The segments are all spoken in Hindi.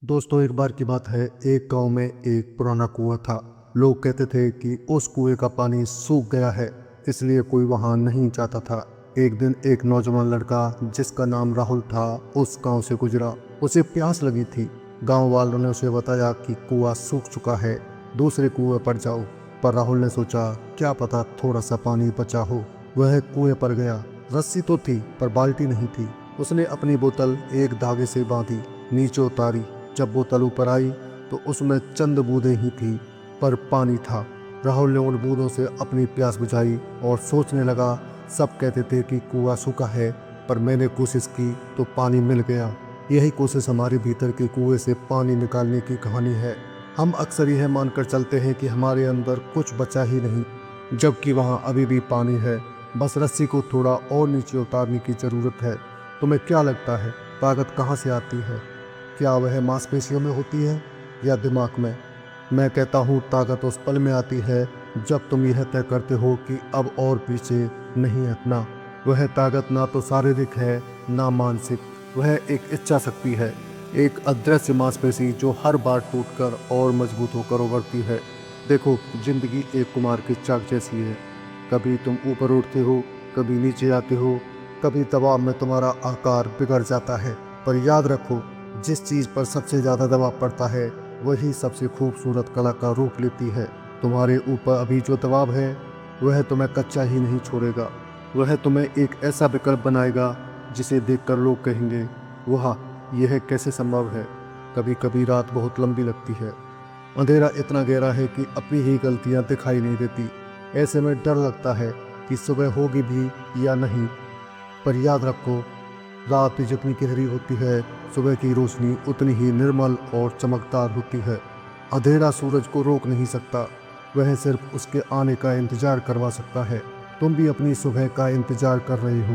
दोस्तों, एक बार की बात है। एक गांव में एक पुराना कुआं था। लोग कहते थे कि उस कुएं का पानी सूख गया है, इसलिए कोई वहां नहीं जाता था। एक दिन एक नौजवान लड़का जिसका नाम राहुल था उस गांव से गुजरा। उसे प्यास लगी थी। गांव वालों ने उसे बताया कि कुआं सूख चुका है, दूसरे कुएं पर जाओ। पर राहुल ने सोचा, क्या पता थोड़ा सा पानी बचा हो। वह कुएं पर गया। रस्सी तो थी पर बाल्टी नहीं थी। उसने अपनी बोतल एक धागे से बांधी, नीचे उतारी। जब बोतल ऊपर आई तो उसमें चंद बूंदें ही थी, पर पानी था। राहुल ने उन बूंदों से अपनी प्यास बुझाई और सोचने लगा, सब कहते थे कि कुआं सूखा है, पर मैंने कोशिश की तो पानी मिल गया। यही कोशिश हमारे भीतर के कुएं से पानी निकालने की कहानी है। हम अक्सर यह मानकर चलते हैं कि हमारे अंदर कुछ बचा ही नहीं, जबकि वहाँ अभी भी पानी है। बस रस्सी को थोड़ा और नीचे उतारने की ज़रूरत है। तुम्हें क्या लगता है, ताकत कहाँ से आती है? क्या वह मांसपेशियों में होती है या दिमाग में? मैं कहता हूँ, ताकत उस पल में आती है जब तुम यह तय करते हो कि अब और पीछे नहीं हटना। वह ताकत ना तो शारीरिक है ना मानसिक। वह एक इच्छा शक्ति है, एक अदृश्य मांसपेशी जो हर बार टूटकर और मजबूत होकर उभरती है। देखो, जिंदगी एक कुमार की चाक जैसी है। कभी तुम ऊपर उठते हो, कभी नीचे आते हो, कभी दबाव में तुम्हारा आकार बिगड़ जाता है। पर याद रखो, जिस चीज़ पर सबसे ज़्यादा दबाव पड़ता है वही सबसे खूबसूरत कला का रूप लेती है। तुम्हारे ऊपर अभी जो दबाव है वह तुम्हें कच्चा ही नहीं छोड़ेगा। वह तुम्हें एक ऐसा विकल्प बनाएगा जिसे देखकर लोग कहेंगे, वाह, यह कैसे संभव है। कभी कभी रात बहुत लंबी लगती है। अंधेरा इतना गहरा है कि अपनी ही गलतियां दिखाई नहीं देती। ऐसे में डर लगता है कि सुबह होगी भी या नहीं। पर याद रखो, रात जितनी गहरी होती है, सुबह की रोशनी उतनी ही निर्मल और चमकदार होती है। अंधेरा सूरज को रोक नहीं सकता, वह सिर्फ उसके आने का इंतजार करवा सकता है। तुम भी अपनी सुबह का इंतजार कर रहे हो।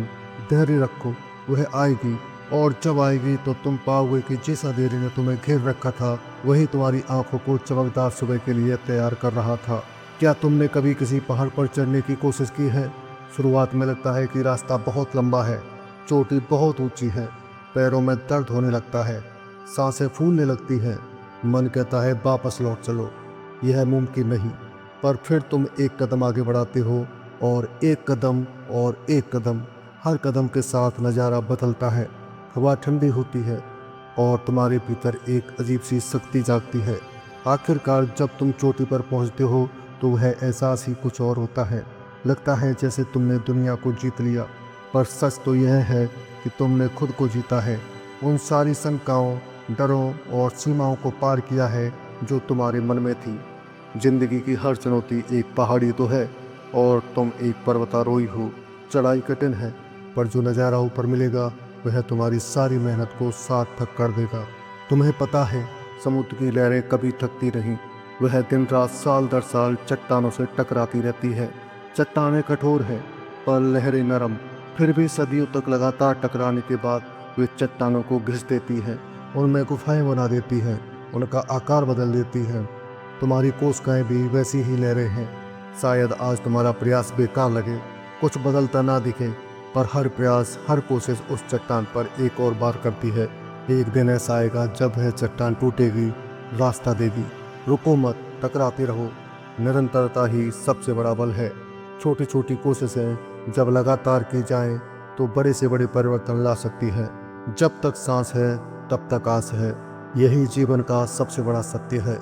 धैर्य रखो, वह आएगी। और जब आएगी तो तुम पाओगे कि जिस अंधेरे ने तुम्हें घेर रखा था वही तुम्हारी आंखों को चमकदार सुबह के लिए तैयार कर रहा था। क्या तुमने कभी किसी पहाड़ पर चढ़ने की कोशिश की है? शुरुआत में लगता है कि रास्ता बहुत लंबा है, चोटी बहुत ऊंची है, पैरों में दर्द होने लगता है, सांसें फूलने लगती हैं, मन कहता है वापस लौट चलो, यह मुमकिन नहीं। पर फिर तुम एक कदम आगे बढ़ाते हो, और एक कदम और एक कदम। हर कदम के साथ नज़ारा बदलता है। हवा ठंडी होती है और तुम्हारे भीतर एक अजीब सी शक्ति जागती है। आखिरकार जब तुम चोटी पर पहुंचते हो तो वह एहसास ही कुछ और होता है। लगता है जैसे तुमने दुनिया को जीत लिया। पर सच तो यह है कि तुमने खुद को जीता है। उन सारी शंकाओं, डरों और सीमाओं को पार किया है जो तुम्हारे मन में थी। जिंदगी की हर चुनौती एक पहाड़ी तो है और तुम एक पर्वतारोही हो। चढ़ाई कठिन है, पर जो नज़ारा ऊपर मिलेगा वह तुम्हारी सारी मेहनत को सार्थक कर देगा। तुम्हें पता है, समुद्र की लहरें कभी थकती नहीं। वह दिन रात साल दर साल चट्टानों से टकराती रहती है। चट्टानें कठोर है पर लहरें नरम। फिर भी सदियों तक लगातार टकराने के बाद वे चट्टानों को घिस देती हैं, उनमें गुफाएं बना देती हैं, उनका आकार बदल देती हैं। तुम्हारी कोशिकाएं भी वैसी ही लहरें हैं। शायद आज तुम्हारा प्रयास बेकार लगे, कुछ बदलता ना दिखे, पर हर प्रयास, हर कोशिश उस चट्टान पर एक और बार करती है। एक दिन ऐसा आएगा जब वह चट्टान टूटेगी, रास्ता देगी। रुको मत, टकराते रहो। निरंतरता ही सबसे बड़ा बल है। छोटी छोटी कोशिशें जब लगातार की जाएं तो बड़े से बड़े परिवर्तन ला सकती है। जब तक सांस है तब तक आस है। यही जीवन का सबसे बड़ा सत्य है।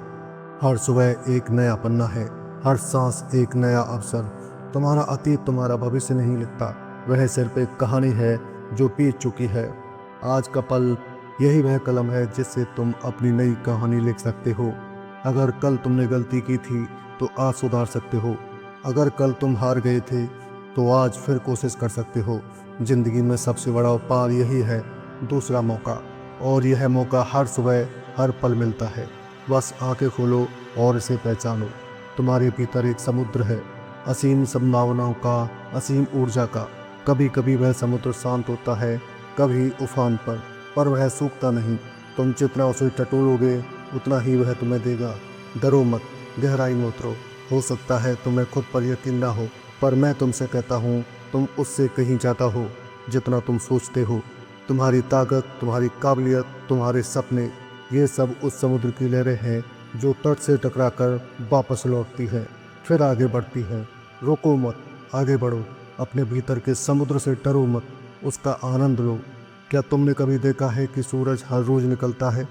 हर सुबह एक नया पन्ना है, हर सांस एक नया अवसर। तुम्हारा अतीत तुम्हारा भविष्य नहीं लिखता, वह सिर्फ एक कहानी है जो बीत चुकी है। आज का पल यही वह कलम है जिससे तुम अपनी नई कहानी लिख सकते हो। अगर कल तुमने गलती की थी तो आज सुधार सकते हो। अगर कल तुम हार गए थे तो आज फिर कोशिश कर सकते हो। जिंदगी में सबसे बड़ा उपहार यही है, दूसरा मौका। और यह मौका हर सुबह, हर पल मिलता है। बस आंखें खोलो और इसे पहचानो। तुम्हारे भीतर एक समुद्र है, असीम संभावनाओं का, असीम ऊर्जा का। कभी कभी वह समुद्र शांत होता है, कभी उफान पर वह सूखता नहीं। तुम जितना उसे टटोलोगे उतना ही वह तुम्हें देगा। डरो मत, गहराई में उतरो। हो सकता है तुम्हें खुद पर यकीन ना हो, पर मैं तुमसे कहता हूँ, तुम उससे कहीं ज़्यादा हो जितना तुम सोचते हो। तुम्हारी ताकत, तुम्हारी काबिलियत, तुम्हारे सपने, ये सब उस समुद्र की लहरें हैं जो तट से टकराकर वापस लौटती है, फिर आगे बढ़ती है। रुको मत, आगे बढ़ो, अपने भीतर के समुद्र से डरो मत, उसका आनंद लो। क्या तुमने कभी देखा है कि सूरज हर रोज निकलता है?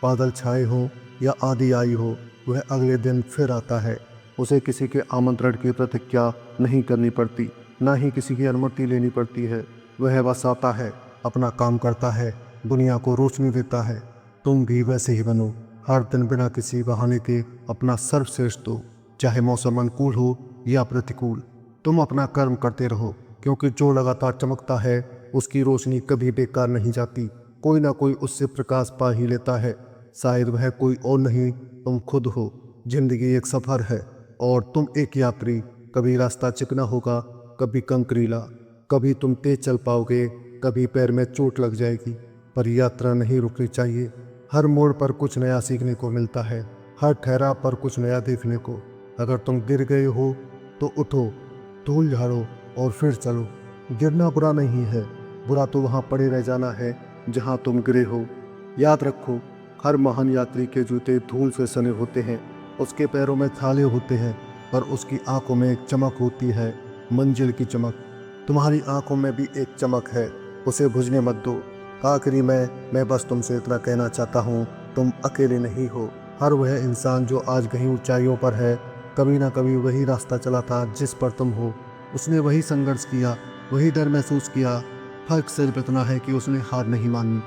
बादल छाए हो या आंधी आई हो, वह अगले दिन फिर आता है। उसे किसी के आमंत्रण की प्रतीक्षा नहीं करनी पड़ती, ना ही किसी की अनुमति लेनी पड़ती है। वह बस आता है, अपना काम करता है, दुनिया को रोशनी देता है। तुम भी वैसे ही बनो, हर दिन बिना किसी बहाने के अपना सर्वश्रेष्ठ दो, चाहे मौसम अनुकूल हो या प्रतिकूल। तुम अपना कर्म करते रहो, क्योंकि जो लगातार चमकता है उसकी रोशनी कभी बेकार नहीं जाती। कोई ना कोई उससे प्रकाश पा ही लेता है। शायद वह कोई और नहीं, तुम खुद हो। जिंदगी एक सफर है और तुम एक यात्री। कभी रास्ता चिकना होगा, कभी कंकरीला, कभी तुम तेज चल पाओगे, कभी पैर में चोट लग जाएगी, पर यात्रा नहीं रुकनी चाहिए। हर मोड़ पर कुछ नया सीखने को मिलता है, हर ठहराव पर कुछ नया देखने को। अगर तुम गिर गए हो तो उठो, धूल झाड़ो और फिर चलो। गिरना बुरा नहीं है, बुरा तो वहाँ पड़े रह जाना है जहाँ तुम गिरे हो। याद रखो, हर महान यात्री के जूते धूल से सने होते हैं, उसके पैरों में छाले होते हैं, पर उसकी आंखों में एक चमक होती है, मंजिल की चमक। तुम्हारी आंखों में भी एक चमक है, उसे बुझने मत दो। आखिरी में मैं बस तुमसे इतना कहना चाहता हूँ, तुम अकेले नहीं हो। हर वह इंसान जो आज कहीं ऊंचाइयों पर है, कभी ना कभी वही रास्ता चला था जिस पर तुम हो। उसने वही संघर्ष किया, वही डर महसूस किया। फर्क सिर्फ इतना है कि उसने हार नहीं मानी।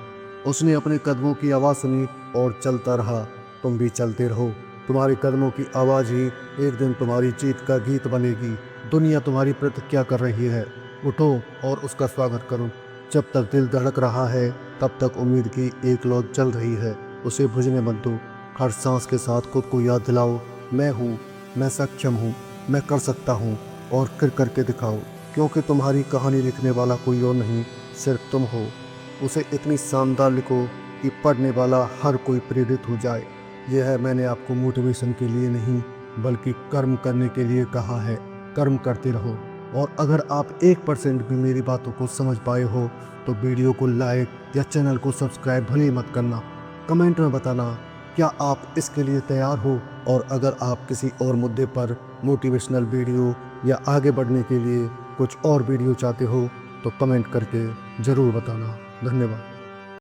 उसने अपने कदमों की आवाज़ सुनी और चलता रहा। तुम भी चलते रहो, तुम्हारे कदमों की आवाज़ ही एक दिन तुम्हारी जीत का गीत बनेगी। दुनिया तुम्हारी प्रतीक्षा कर रही है, उठो और उसका स्वागत करो। जब तक दिल धड़क रहा है, तब तक उम्मीद की एक लौ जल रही है, उसे बुझने मत दो। हर सांस के साथ खुद को याद दिलाओ, मैं हूँ, मैं सक्षम हूँ, मैं कर सकता हूँ, और फिर करके दिखाओ। क्योंकि तुम्हारी कहानी लिखने वाला कोई और नहीं, सिर्फ तुम हो। उसे इतनी शानदार लिखो कि पढ़ने वाला हर कोई प्रेरित हो जाए। यह है, मैंने आपको मोटिवेशन के लिए नहीं बल्कि कर्म करने के लिए कहा है। कर्म करते रहो। और अगर आप 1% भी मेरी बातों को समझ पाए हो तो वीडियो को लाइक या चैनल को सब्सक्राइब भले ही मत करना। कमेंट में बताना क्या आप इसके लिए तैयार हो, और अगर आप किसी और मुद्दे पर मोटिवेशनल वीडियो या आगे बढ़ने के लिए कुछ और वीडियो चाहते हो तो कमेंट करके ज़रूर बताना। धन्यवाद।